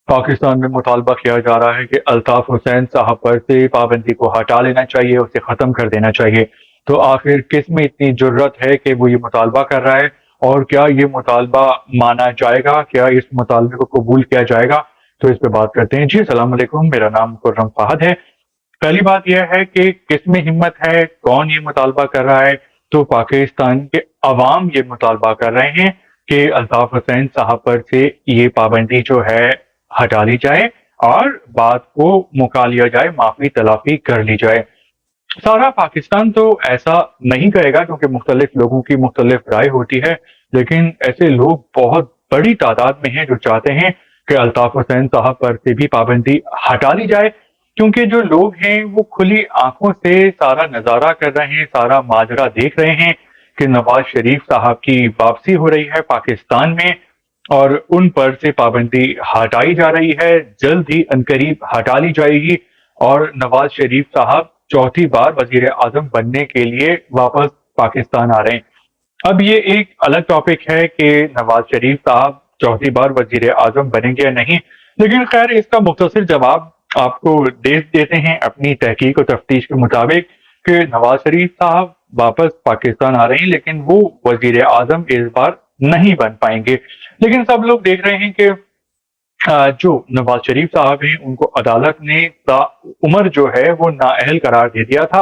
پاکستان میں مطالبہ کیا جا رہا ہے کہ الطاف حسین صاحب پر سے پابندی کو ہٹا لینا چاہیے، اسے ختم کر دینا چاہیے۔ تو آخر کس میں اتنی جرت ہے کہ وہ یہ مطالبہ کر رہا ہے، اور کیا یہ مطالبہ مانا جائے گا، کیا اس مطالبے کو قبول کیا جائے گا؟ تو اس پہ بات کرتے ہیں۔ جی السلام علیکم، میرا نام خرم فہد ہے۔ پہلی بات یہ ہے کہ کس میں ہمت ہے، کون یہ مطالبہ کر رہا ہے؟ تو پاکستان کے عوام یہ مطالبہ کر رہے ہیں کہ الطاف حسین صاحب پر سے یہ پابندی جو ہے ہٹا لی جائے اور بات کو مکا لیا جائے، معافی تلافی کر لی جائے۔ سارا پاکستان تو ایسا نہیں کرے گا کیونکہ مختلف لوگوں کی مختلف رائے ہوتی ہے، لیکن ایسے لوگ بہت بڑی تعداد میں ہیں جو چاہتے ہیں کہ الطاف حسین صاحب پر سے بھی پابندی ہٹا لی جائے، کیونکہ جو لوگ ہیں وہ کھلی آنکھوں سے سارا نظارہ کر رہے ہیں، سارا ماجرا دیکھ رہے ہیں کہ نواز شریف صاحب کی واپسی ہو رہی ہے پاکستان میں، اور ان پر سے پابندی ہٹائی جا رہی ہے، جلد ہی عنقریب ہٹا لی جائے گی، اور نواز شریف صاحب چوتھی بار وزیر اعظم بننے کے لیے واپس پاکستان آ رہے ہیں۔ اب یہ ایک الگ ٹاپک ہے کہ نواز شریف صاحب چوتھی بار وزیر اعظم بنیں گے یا نہیں، لیکن خیر اس کا مختصر جواب آپ کو دیتے ہیں اپنی تحقیق و تفتیش کے مطابق کہ نواز شریف صاحب واپس پاکستان آ رہے ہیں، لیکن وہ وزیر اعظم اس بار نہیں بن پائیں گے۔ لیکن سب لوگ دیکھ رہے ہیں کہ جو نواز شریف صاحب ہیں ان کو عدالت نے عمر جو ہے وہ نااہل قرار دے دیا تھا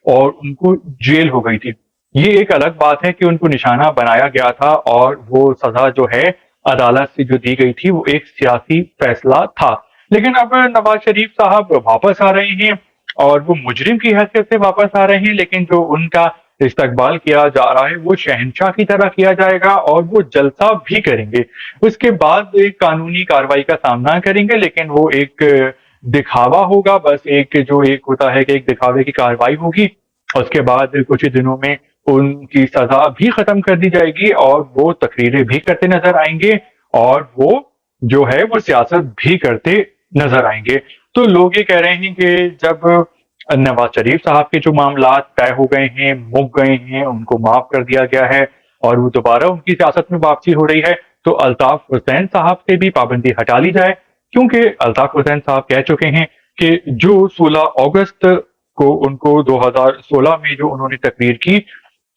اور ان کو جیل ہو گئی تھی۔ یہ ایک الگ بات ہے کہ ان کو نشانہ بنایا گیا تھا اور وہ سزا جو ہے عدالت سے جو دی گئی تھی وہ ایک سیاسی فیصلہ تھا، لیکن اب نواز شریف صاحب واپس آ رہے ہیں اور وہ مجرم کی حیثیت سے واپس آ رہے ہیں، لیکن جو ان کا استقبال کیا جا رہا ہے وہ شہنشاہ کی طرح کیا جائے گا اور وہ جلسہ بھی کریں گے۔ اس کے بعد ایک قانونی کارروائی کا سامنا کریں گے، لیکن وہ ایک دکھاوا ہوگا، بس ایک جو ایک ہوتا ہے کہ ایک دکھاوے کی کارروائی ہوگی، اس کے بعد کچھ ہی دنوں میں ان کی سزا بھی ختم کر دی جائے گی اور وہ تقریریں بھی کرتے نظر آئیں گے اور وہ جو ہے وہ سیاست بھی کرتے نظر آئیں گے۔ تو لوگ یہ کہہ رہے ہیں کہ جب نواز شریف صاحب کے جو معاملات طے ہو گئے ہیں، مک گئے ہیں، ان کو معاف کر دیا گیا ہے اور وہ دوبارہ ان کی سیاست میں واپسی ہو رہی ہے، تو الطاف حسین صاحب سے بھی پابندی ہٹا لی جائے، کیونکہ الطاف حسین صاحب کہہ چکے ہیں کہ جو 16 اگست کو ان کو 2016 میں جو انہوں نے تقریر کی،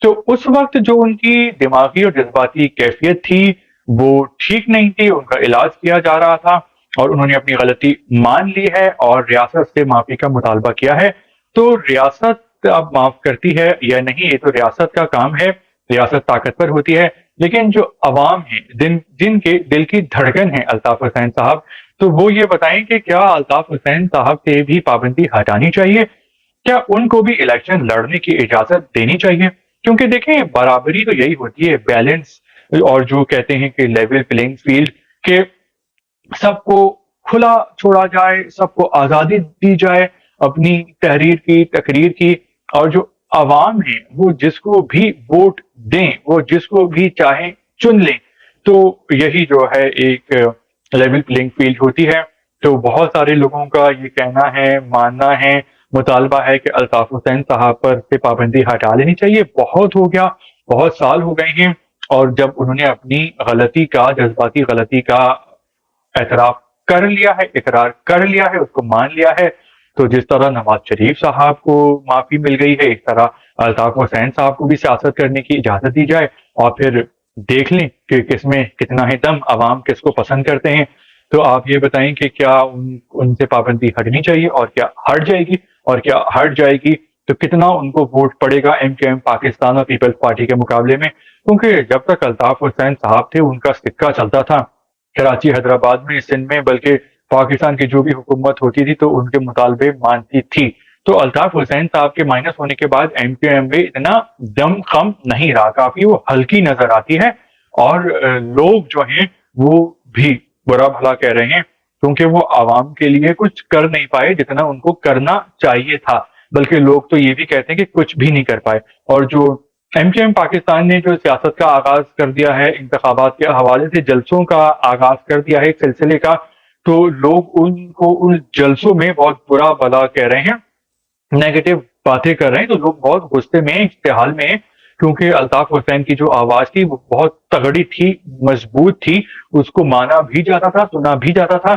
تو اس وقت جو ان کی دماغی اور جذباتی کیفیت تھی وہ ٹھیک نہیں تھی، ان کا علاج کیا جا رہا تھا اور انہوں نے اپنی غلطی مان لی ہے اور ریاست سے معافی کا مطالبہ کیا ہے۔ تو ریاست اب معاف کرتی ہے یا نہیں یہ تو ریاست کا کام ہے، ریاست طاقتور ہوتی ہے، لیکن جو عوام ہیں جن کے دل کی دھڑکن ہے الطاف حسین صاحب، تو وہ یہ بتائیں کہ کیا الطاف حسین صاحب سے بھی پابندی ہٹانی چاہیے، کیا ان کو بھی الیکشن لڑنے کی اجازت دینی چاہیے؟ کیونکہ دیکھیں برابری تو یہی ہوتی ہے، بیلنس، اور جو کہتے ہیں کہ لیول پلینگ فیلڈ، کہ سب کو کھلا چھوڑا جائے، سب کو آزادی دی جائے اپنی تحریر کی، تقریر کی، اور جو عوام ہیں وہ جس کو بھی ووٹ دیں، وہ جس کو بھی چاہیں چن لیں، تو یہی جو ہے ایک لیول پلینگ فیلڈ ہوتی ہے۔ تو بہت سارے لوگوں کا یہ کہنا ہے، ماننا ہے، مطالبہ ہے کہ الطاف حسین صاحب پر سے پابندی ہٹا لینی چاہیے، بہت ہو گیا، بہت سال ہو گئے ہیں، اور جب انہوں نے اپنی غلطی کا، جذباتی غلطی کا اعتراف کر لیا ہے، اقرار کر لیا ہے، اس کو مان لیا ہے، تو جس طرح نواز شریف صاحب کو معافی مل گئی ہے، اس طرح الطاف حسین صاحب کو بھی سیاست کرنے کی اجازت دی جائے اور پھر دیکھ لیں کہ کس میں کتنا ہے دم، عوام کس کو پسند کرتے ہیں۔ تو آپ یہ بتائیں کہ کیا ان سے پابندی ہٹنی چاہیے، اور کیا ہٹ جائے گی، اور کیا ہٹ جائے گی تو کتنا ان کو ووٹ پڑے گا ایم کیو ایم پاکستان اور پیپلز پارٹی کے مقابلے میں؟ کیونکہ جب تک الطاف حسین صاحب تھے ان کا سکہ چلتا تھا کراچی، حیدرآباد میں، سندھ میں، بلکہ پاکستان کی جو بھی حکومت ہوتی تھی تو ان کے مطالبے مانتی تھی۔ تو الطاف حسین صاحب کے مائنس ہونے کے بعد ایم کیو ایم میں اتنا دم خم نہیں رہا، کافی وہ ہلکی نظر آتی ہے، اور لوگ جو ہیں وہ بھی برا بھلا کہہ رہے ہیں کیونکہ وہ عوام کے لیے کچھ کر نہیں پائے جتنا ان کو کرنا چاہیے تھا، بلکہ لوگ تو یہ بھی کہتے ہیں کہ کچھ بھی نہیں کر پائے۔ اور جو ایم کیو ایم پاکستان نے جو سیاست کا آغاز کر دیا ہے، انتخابات کے حوالے سے جلسوں کا آغاز کر دیا ہے ایک سلسلے کا، تو لوگ ان کو ان جلسوں میں بہت برا بھلا کہہ رہے ہیں، نیگیٹو باتیں کر رہے ہیں، تو لوگ بہت غصے میں، اشتعال میں، کیونکہ الطاف حسین کی جو آواز تھی وہ بہت تگڑی تھی، مضبوط تھی، اس کو مانا بھی جاتا تھا، سنا بھی جاتا تھا،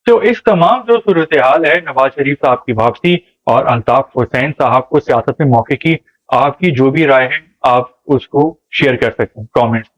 تو اس تمام جو صورتحال ہے، نواز شریف صاحب کی واپسی اور الطاف حسین صاحب کو سیاست میں موقع کی، آپ کی جو بھی رائے ہے آپ اس کو شیئر کر سکتے ہیں کامنٹس